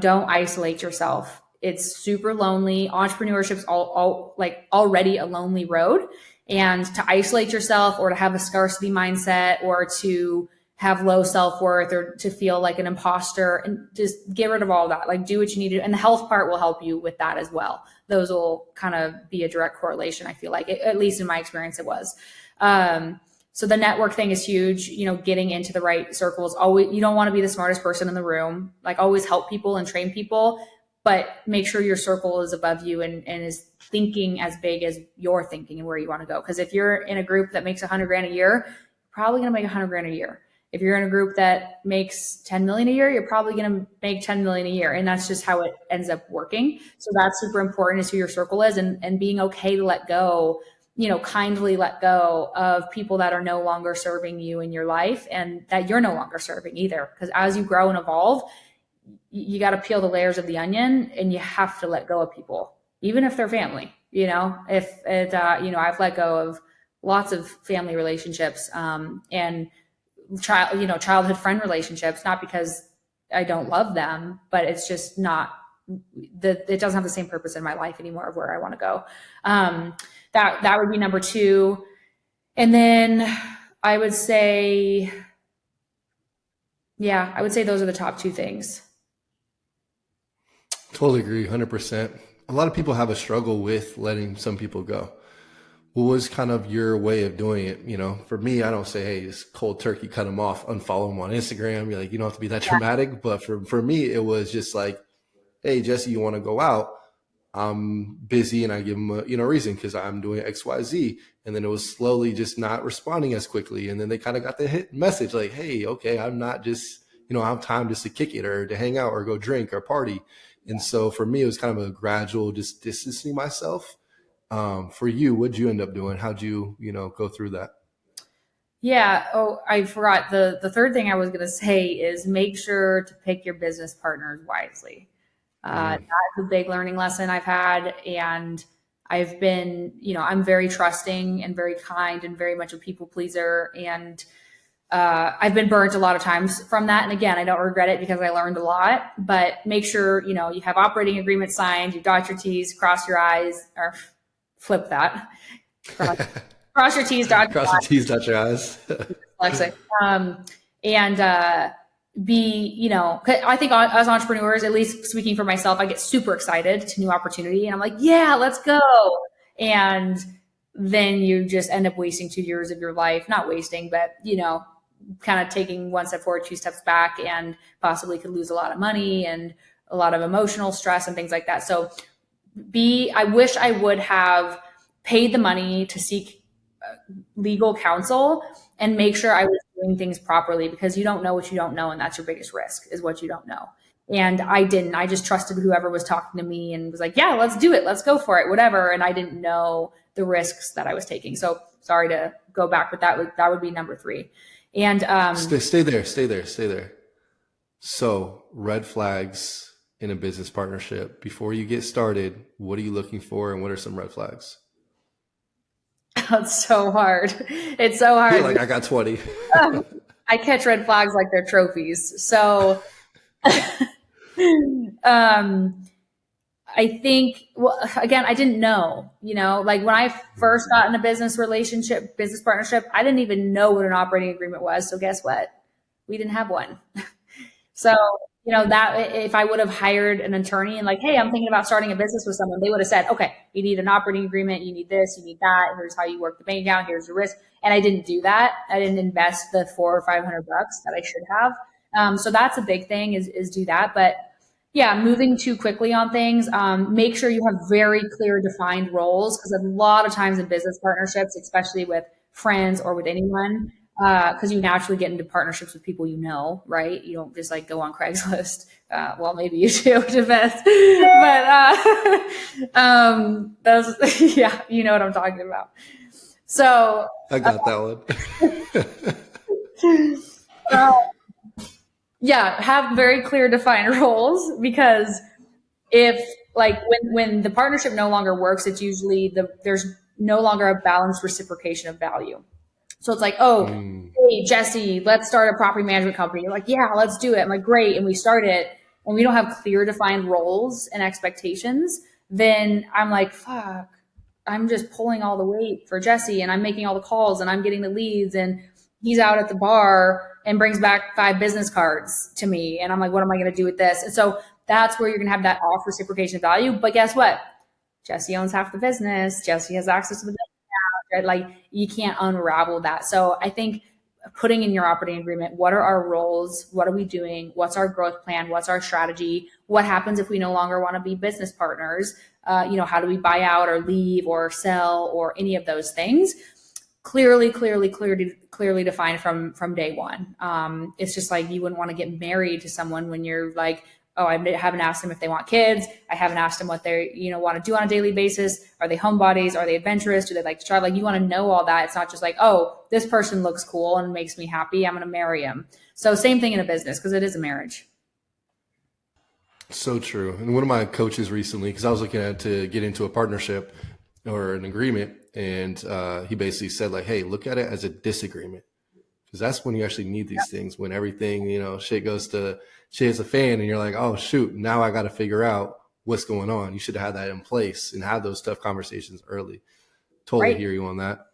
Don't isolate yourself. It's super lonely. Entrepreneurship's all like already a lonely road. And to isolate yourself or to have a scarcity mindset or to have low self-worth or to feel like an imposter, and just get rid of all that. Like, do what you need to do. And the health part will help you with that as well. Those will kind of be a direct correlation. I feel like at least in my experience, it was. So the network thing is huge, getting into the right circles. Always, you don't want to be the smartest person in the room, like always help people and train people, but make sure your circle is above you and is thinking as big as you're thinking and where you want to go. Cause if you're in a group that makes $100,000 a year, you're probably going to make $100,000 a year. If you're in a group that makes 10 million a year, you're probably going to make 10 million a year. And that's just how it ends up working. So that's super important, is who your circle is, and being okay to let go, kindly let go of people that are no longer serving you in your life and that you're no longer serving either. Because as you grow and evolve, you got to peel the layers of the onion, and you have to let go of people, even if they're family. If it, I've let go of lots of family relationships, and childhood friend relationships, not because I don't love them, but it's just not it doesn't have the same purpose in my life anymore of where I want to go. That would be number 2. And then I would say those are the top 2 things. Totally agree, 100%. A lot of people have a struggle with letting some people go. What was kind of your way of doing it? For me, I don't say, hey, just cold turkey, cut them off, unfollow them on Instagram. You're like, you don't have to be that dramatic. But for me, it was just like, hey, Jesse, you want to go out? I'm busy, and I give them a reason, because I'm doing X, Y, Z. And then it was slowly just not responding as quickly. And then they kind of got the hit message like, hey, okay, I'm not just, I have time just to kick it or to hang out or go drink or party. And so for me, it was kind of a gradual just distancing myself. For you, what'd you end up doing? How'd you, go through that? Yeah. Oh, I forgot. The third thing I was going to say is make sure to pick your business partners wisely. That's a big learning lesson I've had. And I've been, I'm very trusting and very kind and very much a people pleaser. And I've been burnt a lot of times from that. And again, I don't regret it because I learned a lot. But make sure, you have operating agreement signed, you dot your T's, cross your I's, or flip that. Cross your T's, dot your I's. Cross your T's, dot your I's. I think as entrepreneurs, at least speaking for myself, I get super excited to new opportunity, and I'm like, yeah, let's go. And then you just end up wasting 2 years of your life, not wasting, but, kind of taking one step forward, 2 steps back, and possibly could lose a lot of money and a lot of emotional stress and things like that. So I wish I would have paid the money to seek legal counsel and make sure I was doing things properly, because you don't know what you don't know. And that's your biggest risk, is what you don't know. And I didn't. I just trusted whoever was talking to me and was like, yeah, let's do it. Let's go for it, whatever. And I didn't know the risks that I was taking. So sorry to go back, but that would be number 3. And stay there. So red flags in a business partnership. Before you get started, what are you looking for, and what are some red flags? It's so hard. It's so hard. You're like, I got 20. I catch red flags like they're trophies. So I think, again, I didn't know, like when I first got in a business partnership, I didn't even know what an operating agreement was. So guess what? We didn't have one. So, that if I would have hired an attorney and like, hey, I'm thinking about starting a business with someone, they would have said, okay, you need an operating agreement. You need this, you need that. Here's how you work the bank account. Here's your risk. And I didn't do that. I didn't invest the $400 or $500 that I should have. So that's a big thing is do that. But yeah, moving too quickly on things. Make sure you have very clear defined roles, because a lot of times in business partnerships, especially with friends or with anyone, because you naturally get into partnerships with people right? You don't just like go on Craigslist. Well, maybe you do, depends. But those, yeah, you know what I'm talking about. So I got that one. Yeah, have very clear defined roles, because if when the partnership no longer works, it's usually there's no longer a balanced reciprocation of value. So it's like, hey, Jesse, let's start a property management company. You're like, yeah, let's do it. I'm like, great. And we start it. when we don't have clear defined roles and expectations, then I'm like, fuck, I'm just pulling all the weight for Jesse and I'm making all the calls and I'm getting the leads and he's out at the bar and brings back 5 business cards to me. And I'm like, what am I going to do with this? And so that's where you're going to have that off reciprocation of value. But guess what? Jesse owns half the business. Jesse has access to the business. Right? Like you can't unravel that. So I think putting in your operating agreement, what are our roles? What are we doing? What's our growth plan? What's our strategy? What happens if we no longer want to be business partners? How do we buy out or leave or sell or any of those things? Clearly defined from day one. It's just like you wouldn't want to get married to someone when you're like, oh, I haven't asked them if they want kids. I haven't asked them what they want to do on a daily basis. Are they homebodies? Are they adventurous? Do they like to travel? Like you want to know all that. It's not just like, oh, this person looks cool and makes me happy. I'm going to marry him. So same thing in a business because it is a marriage. So true. And one of my coaches recently, because I was looking at to get into a partnership or an agreement, and he basically said like, hey, look at it as a disagreement, because that's when you actually need these things, when everything, shit hits a fan and you're like, oh shoot, now I got to figure out what's going on. You should have that in place and have those tough conversations early. Totally Right. hear you on that.